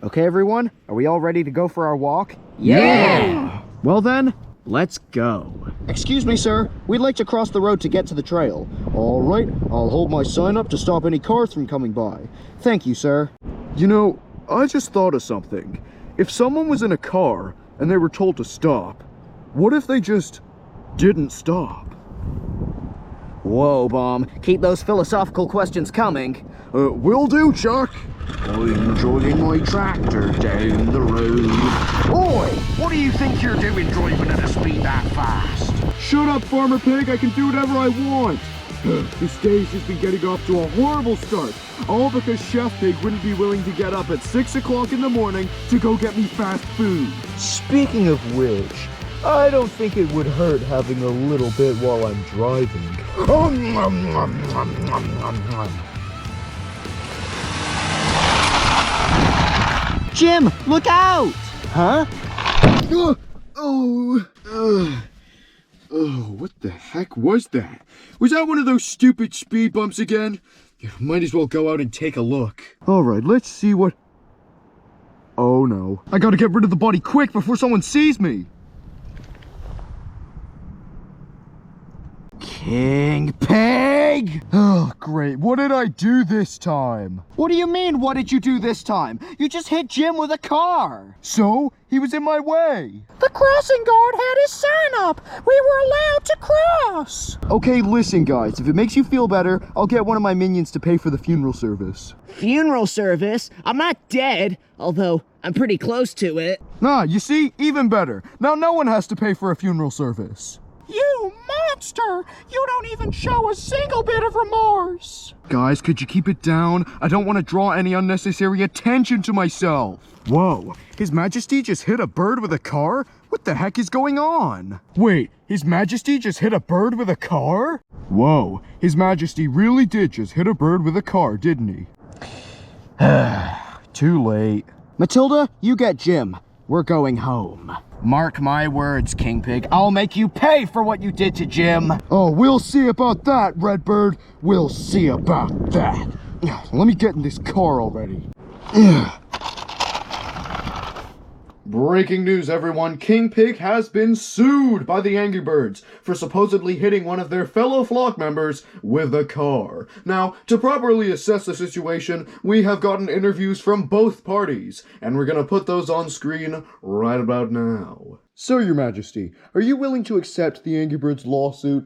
Okay, everyone, are we all ready to go for our walk? Yeah! Well then, let's go. Excuse me, sir. We'd like to cross the road to get to the trail. All right, I'll hold my sign up to stop any cars from coming by. Thank you, sir. You know, I just thought of something. If someone was in a car and they were told to stop, what if they just didn't stop? Whoa, Bomb. Keep those philosophical questions coming. Will do, Chuck. I'm enjoying my tractor down the road. Oi! What do you think you're doing driving at a speed that fast? Shut up, Farmer Pig. I can do whatever I want. This day's just been getting off to a horrible start. All because Chef Pig wouldn't be willing to get up at 6 o'clock in the morning to go get me fast food. Speaking of which, I don't think it would hurt having a little bit while I'm driving. Jim, look out! Huh? Oh, what the heck was that? Was that one of those stupid speed bumps again? Might as well go out and take a look. Alright, let's see what... Oh no. I gotta get rid of the body quick before someone sees me! King Pig! Oh, great. What did I do this time? What do you mean, what did you do this time? You just hit Jim with a car! So? He was in my way. The crossing guard had his sign up. We were allowed to cross. Okay, listen, guys. If it makes you feel better, I'll get one of my minions to pay for the funeral service. Funeral service? I'm not dead, although I'm pretty close to it. Ah, you see? Even better. Now no one has to pay for a funeral service. You monster! You don't even show a single bit of remorse. Guys, could you keep it down? I don't want to draw any unnecessary attention to myself. Whoa, His Majesty just hit a bird with a car? What the heck is going on? Wait, His Majesty just hit a bird with a car? Whoa, His Majesty really did just hit a bird with a car, didn't he? Too late. Matilda, you get Jim. We're going home. Mark my words, King Pig. I'll make you pay for what you did to Jim. Oh, we'll see about that, Redbird. We'll see about that. Let me get in this car already. Breaking news, everyone. King Pig has been sued by the Angry Birds for supposedly hitting one of their fellow flock members with a car. Now, to properly assess the situation, we have gotten interviews from both parties, and we're gonna put those on screen right about now. So, Your Majesty, are you willing to accept the Angry Birds lawsuit?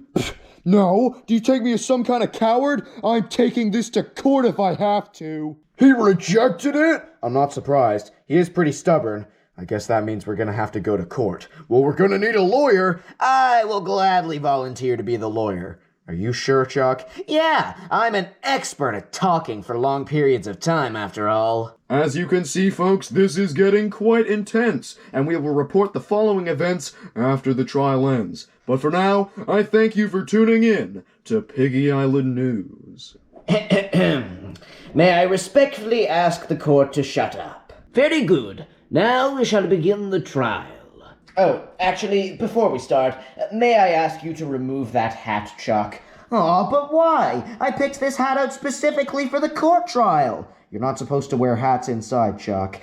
No? Do you take me as some kind of coward? I'm taking this to court if I have to. He rejected it? I'm not surprised. He is pretty stubborn. I guess that means we're gonna have to go to court. Well, we're gonna need a lawyer. I will gladly volunteer to be the lawyer. Are you sure, Chuck? Yeah, I'm an expert at talking for long periods of time, after all. As you can see, folks, this is getting quite intense, and we will report the following events after the trial ends. But for now, I thank you for tuning in to Piggy Island News. May I respectfully ask the court to shut up? Very good. Now we shall begin the trial. Oh, actually, before we start, may I ask you to remove that hat, Chuck? Aw, but why? I picked this hat out specifically for the court trial. You're not supposed to wear hats inside, Chuck.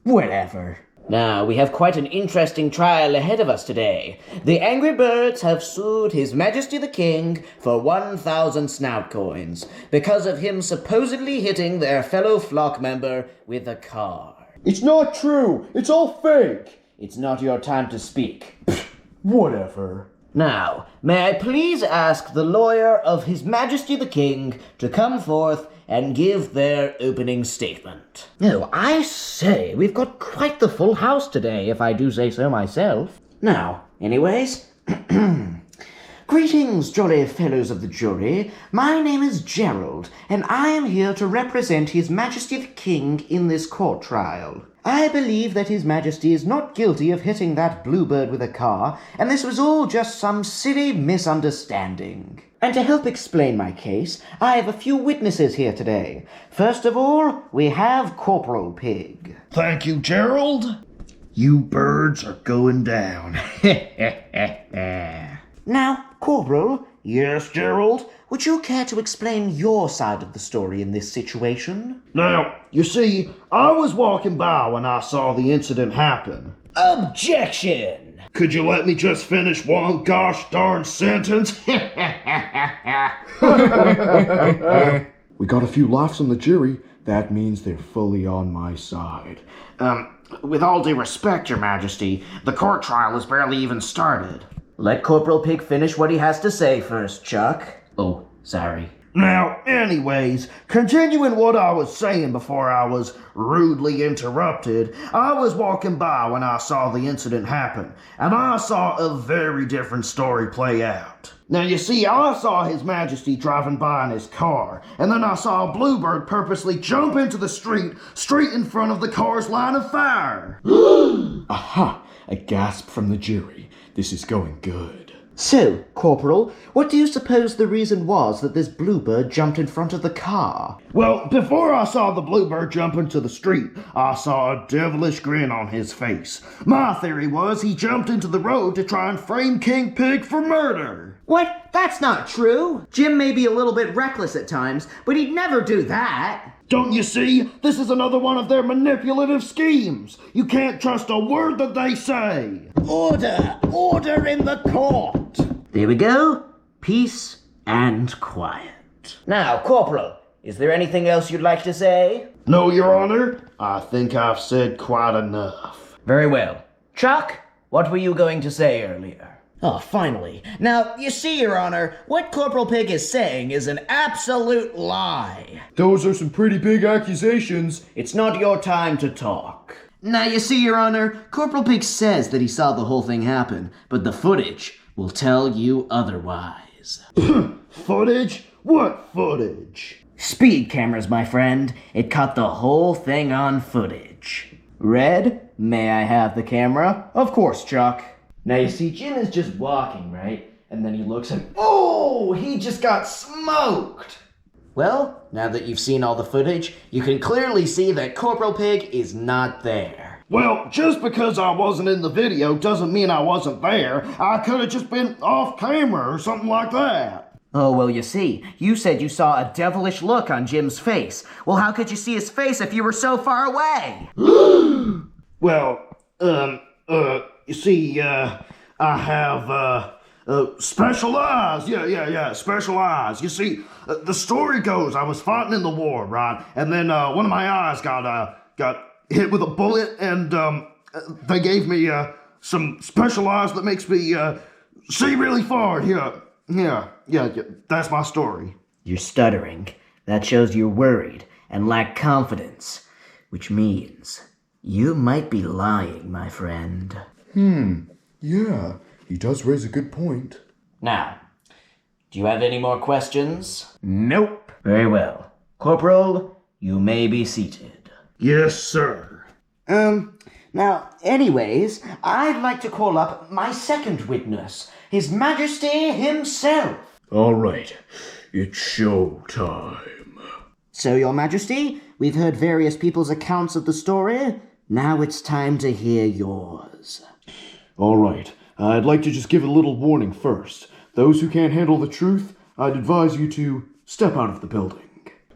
Whatever. Now, we have quite an interesting trial ahead of us today. The Angry Birds have sued His Majesty the King for 1,000 snout coins because of him supposedly hitting their fellow flock member with a car. It's not true! It's all fake! It's not your time to speak. Whatever. Now, may I please ask the lawyer of His Majesty the King to come forth and give their opening statement. Oh, I say, we've got quite the full house today, if I do say so myself. Now, anyways, Greetings, jolly fellows of the jury. My name is Gerald, and I am here to represent His Majesty the King in this court trial. I believe that His Majesty is not guilty of hitting that bluebird with a car, and this was all just some silly misunderstanding. And to help explain my case, I have a few witnesses here today. First of all, we have Corporal Pig. Thank you, Gerald. You birds are going down. Now, Corporal. Yes, Gerald? would you care to explain your side of the story in this situation? Now, you see, I was walking by when I saw the incident happen. Objection! Could you let me just finish one gosh darn sentence? We got a few laughs on the jury. That means they're fully on my side. With all due respect, Your Majesty, the court trial has barely even started. Let Corporal Pig finish what he has to say first, Chuck. Oh, sorry. Now, anyways, continuing what I was saying before I was rudely interrupted, I was walking by when I saw the incident happen, and I saw a very different story play out. Now, you see, I saw His Majesty driving by in his car, and then I saw a bluebird purposely jump into the street straight in front of the car's line of fire. Aha! A gasp from the jury. This is going good. So, Corporal, what do you suppose the reason was that this bluebird jumped in front of the car? Well, before I saw the bluebird jump into the street, I saw a devilish grin on his face. My theory was he jumped into the road to try and frame King Pig for murder. What? That's not true. Jim may be a little bit reckless at times, but he'd never do that. Don't you see? This is another one of their manipulative schemes. You can't trust a word that they say. Order! Order in the court! There we go. Peace and quiet. Now, Corporal, is there anything else you'd like to say? No, Your Honor. I think I've said quite enough. Very well. Chuck, what were you going to say earlier? Oh, finally. Now, you see, Your Honor, what Corporal Pig is saying is an absolute lie. Those are some pretty big accusations. It's not your time to talk. Now, you see, Your Honor, Corporal Pig says that he saw the whole thing happen, but the footage will tell you otherwise. Footage? What footage? Speed cameras, my friend. It caught the whole thing on footage. Red, may I have the camera? Of course, Chuck. Now you see, Jim is just walking, right? And then he looks and, oh, he just got smoked! Well, now that you've seen all the footage, you can clearly see that Corporal Pig is not there. Well, just because I wasn't in the video doesn't mean I wasn't there. I could have just been off camera or something like that. Oh, well, you see, you said you saw a devilish look on Jim's face. Well, how could you see his face if you were so far away? Well, you see, I have, special eyes. Yeah, special eyes. You see, the story goes, I was fighting in the war, right? And then, one of my eyes got hit with a bullet, and, they gave me, some special eyes that makes me, see really far. Yeah, that's my story. You're stuttering. That shows you're worried and lack confidence, which means you might be lying, my friend. Yeah, he does raise a good point. Now, do you have any more questions? Nope. Very well. Corporal, you may be seated. Yes, sir. Now, anyways, I'd like to call up my second witness, His Majesty himself. All right, it's show time. So, Your Majesty, we've heard various people's accounts of the story. Now it's time to hear yours. All right, I'd like to just give a little warning first. Those who can't handle the truth, I'd advise you to step out of the building.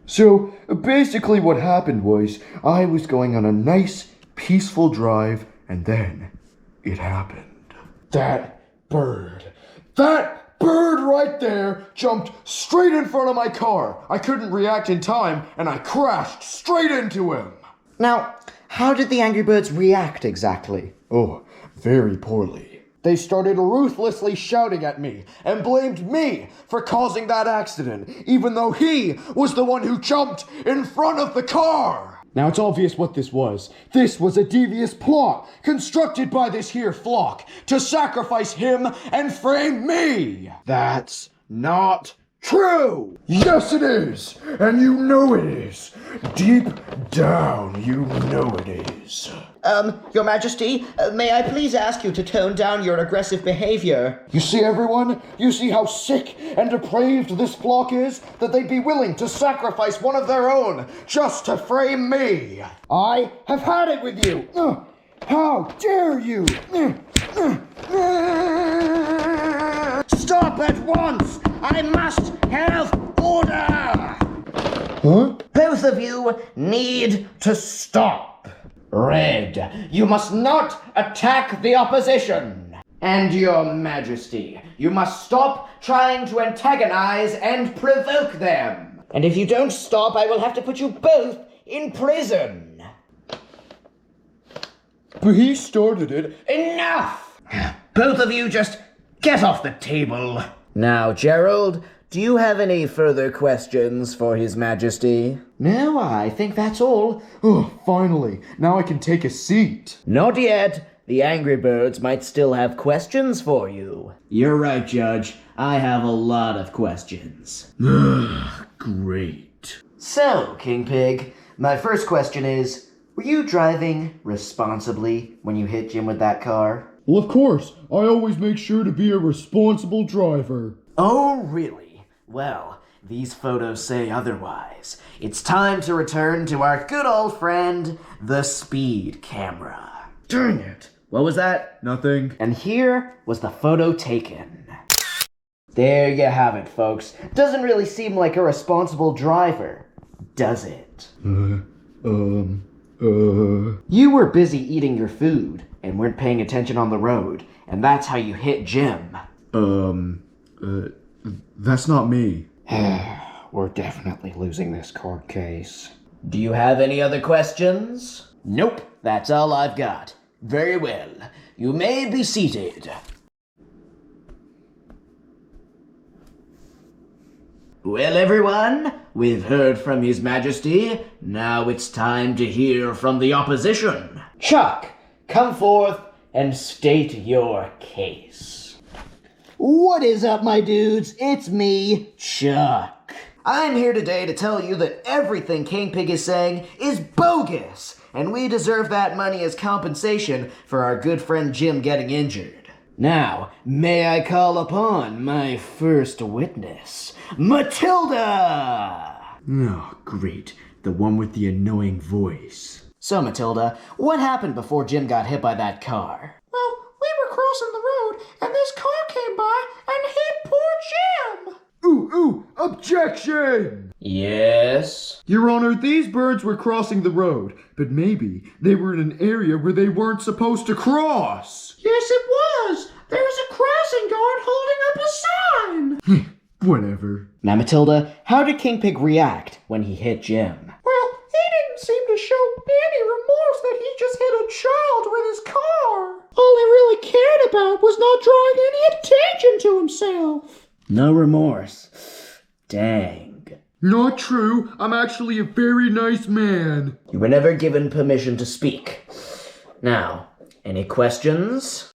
So, basically what happened was, I was going on a nice, peaceful drive, and then it happened. That bird right there jumped straight in front of my car. I couldn't react in time, and I crashed straight into him. Now, how did the Angry Birds react exactly? Oh, very poorly. They started ruthlessly shouting at me and blamed me for causing that accident, even though he was the one who jumped in front of the car. Now it's obvious what this was. This was a devious plot constructed by this here flock to sacrifice him and frame me. That's not true. Yes, it is, and you know it is. Deep down, you know it is. Your Majesty, may I please ask you to tone down your aggressive behavior? You see, everyone? You see how sick and depraved this flock is? That they'd be willing to sacrifice one of their own just to frame me. I have had it with you. How dare you? Stop at once! I must have order! Huh? Both of you need to stop. Red, you must not attack the opposition. And your majesty, you must stop trying to antagonize and provoke them. And if you don't stop, I will have to put you both in prison. But he started it. Enough! Both of you just get off the table. Now, Gerald, do you have any further questions for His Majesty? No, I think that's all. Oh, finally. Now I can take a seat. Not yet. The Angry Birds might still have questions for you. You're right, Judge. I have a lot of questions. Great. So, King Pig, my first question is, were you driving responsibly when you hit Jim with that car? Well, of course. I always make sure to be a responsible driver. Oh, really? Well, these photos say otherwise. It's time to return to our good old friend, the speed camera. Dang it. What was that? Nothing. And here was the photo taken. There you have it, folks. Doesn't really seem like a responsible driver, does it? You were busy eating your food and weren't paying attention on the road, and that's how you hit Jim. That's not me. We're definitely losing this court case. Do you have any other questions? Nope, that's all I've got. Very well. You may be seated. Well, everyone, we've heard from His Majesty. Now it's time to hear from the opposition. Chuck, come forth and state your case. What is up, my dudes? It's me, Chuck. I'm here today to tell you that everything King Pig is saying is bogus, and we deserve that money as compensation for our good friend Jim getting injured. Now, may I call upon my first witness, Matilda! Oh, great. The one with the annoying voice. So, Matilda, what happened before Jim got hit by that car? Well, we were crossing the road, and this car came by and hit poor Jim. Ooh, objection! Yes? Your Honor, these birds were crossing the road, but maybe they were in an area where they weren't supposed to cross. Yes, it was. There was a crossing guard holding up a sign. Whatever. Now, Matilda, how did King Pig react when he hit Jim? Well, he didn't seem to show any remorse that he just hit a child with his car. All he really cared about was not drawing any attention to himself. No remorse. Dang. Not true. I'm actually a very nice man. You were never given permission to speak. Now, any questions?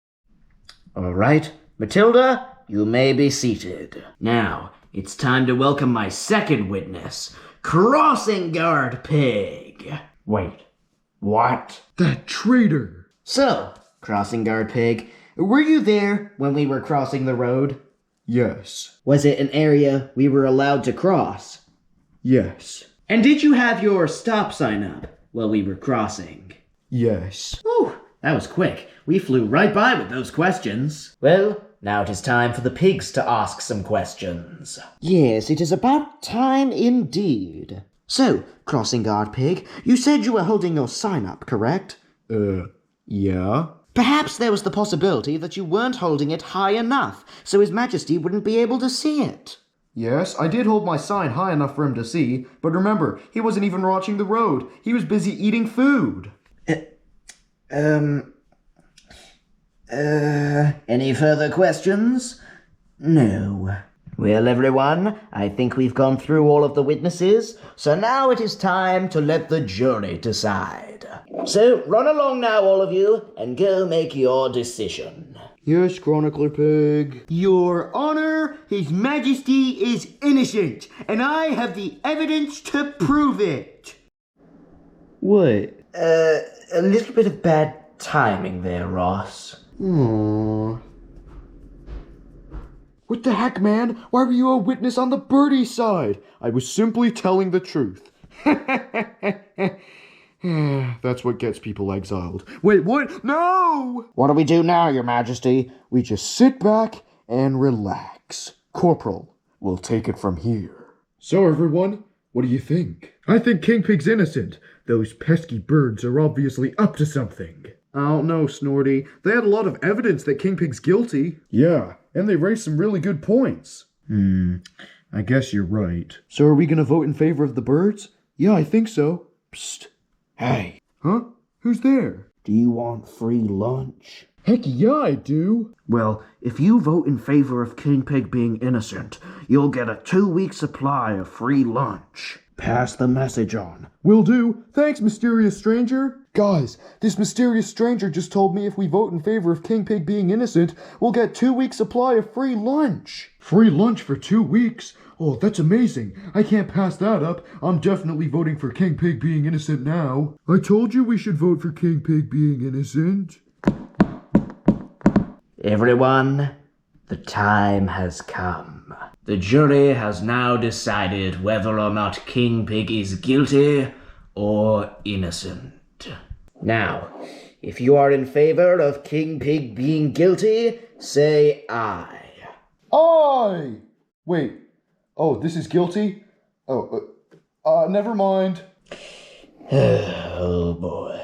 All right. Matilda, you may be seated. Now, it's time to welcome my second witness, Crossing Guard Pig. Wait, what? That traitor. So, Crossing Guard Pig, were you there when we were crossing the road? Yes. Was it an area we were allowed to cross? Yes. And did you have your stop sign up while we were crossing? Yes. Whew, that was quick. We flew right by with those questions. Well, now it is time for the pigs to ask some questions. Yes, it is about time indeed. So, Crossing Guard Pig, you said you were holding your sign up, correct? Yeah? Perhaps there was the possibility that you weren't holding it high enough, so His Majesty wouldn't be able to see it. Yes, I did hold my sign high enough for him to see, but remember, he wasn't even watching the road. He was busy eating food. Any further questions? No. Well, everyone, I think we've gone through all of the witnesses, so now it is time to let the jury decide. So, run along now, all of you, and go make your decision. Yes, Chronicler Pig. Your Honor, His Majesty is innocent, and I have the evidence to prove it. What? A little bit of bad timing there, Ross. What the heck, man? Why were you a witness on the birdie side? I was simply telling the truth. That's what gets people exiled. Wait, what? No! What do we do now, Your Majesty? We just sit back and relax. Corporal, we'll take it from here. So everyone, what do you think? I think King Pig's innocent. Those pesky birds are obviously up to something. I don't know, Snorty. They had a lot of evidence that King Pig's guilty. Yeah, and they raised some really good points. I guess you're right. So are we gonna vote in favor of the birds? Yeah, I think so. Psst. Hey, Huh? Who's there? do you want free lunch? Heck yeah, I do. Well, if you vote in favor of King Pig being innocent, you'll get a 2-week supply of free lunch. Pass the message on. Will do. Thanks, mysterious stranger. Guys, this mysterious stranger just told me if we vote in favor of King Pig being innocent, we'll get 2-week supply of free lunch. Free lunch for 2 weeks? Oh, that's amazing. I can't pass that up. I'm definitely voting for King Pig being innocent now. I told you we should vote for King Pig being innocent. Everyone, the time has come. The jury has now decided whether or not King Pig is guilty or innocent. Now, if you are in favor of King Pig being guilty, say aye. Aye! Wait. Oh, this is guilty? Never mind. Oh boy.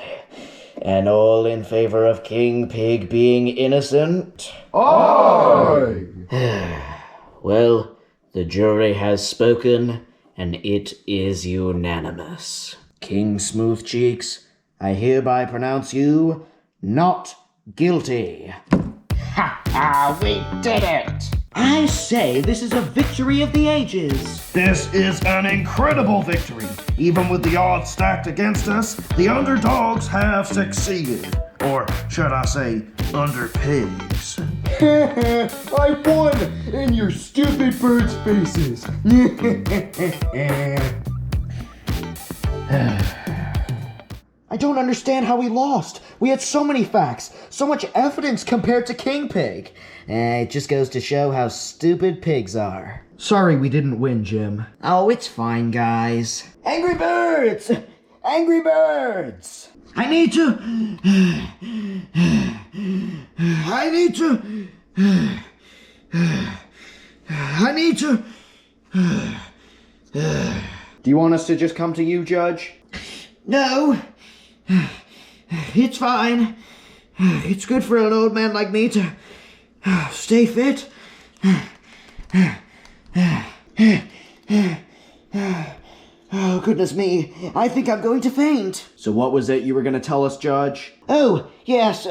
And all in favor of King Pig being innocent? Aye! Well, the jury has spoken, and it is unanimous. King Smoothcheeks, I hereby pronounce you not guilty. We did it! I say this is a victory of the ages. This is an incredible victory. Even with the odds stacked against us, the underdogs have succeeded. Or should I say, under pigs. I won! In your stupid birds' faces! I don't understand how we lost. We had so many facts, so much evidence compared to King Pig. It just goes to show how stupid pigs are. Sorry we didn't win, Jim. Oh, it's fine, guys. Angry Birds! Angry Birds! I need to... Do you want us to just come to you, Judge? No. It's fine. It's good for an old man like me to stay fit. Oh, goodness me. I think I'm going to faint. So what was it you were going to tell us, Judge? Oh, yes.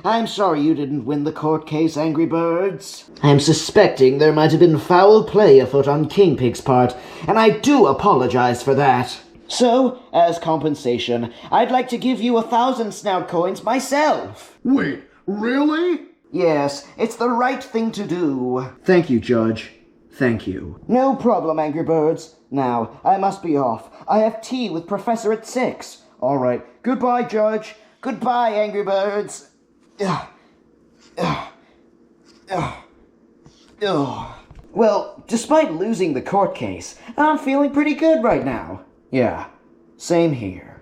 I'm sorry you didn't win the court case, Angry Birds. I'm suspecting there might have been foul play afoot on King Pig's part, and I do apologize for that. So, as compensation, I'd like to give you 1,000 snout coins myself. Wait, really? Yes, it's the right thing to do. Thank you, Judge. Thank you. No problem, Angry Birds. Now, I must be off. I have tea with Professor at 6. All right. Goodbye, Judge. Goodbye, Angry Birds. Well, despite losing the court case, I'm feeling pretty good right now. Yeah, same here.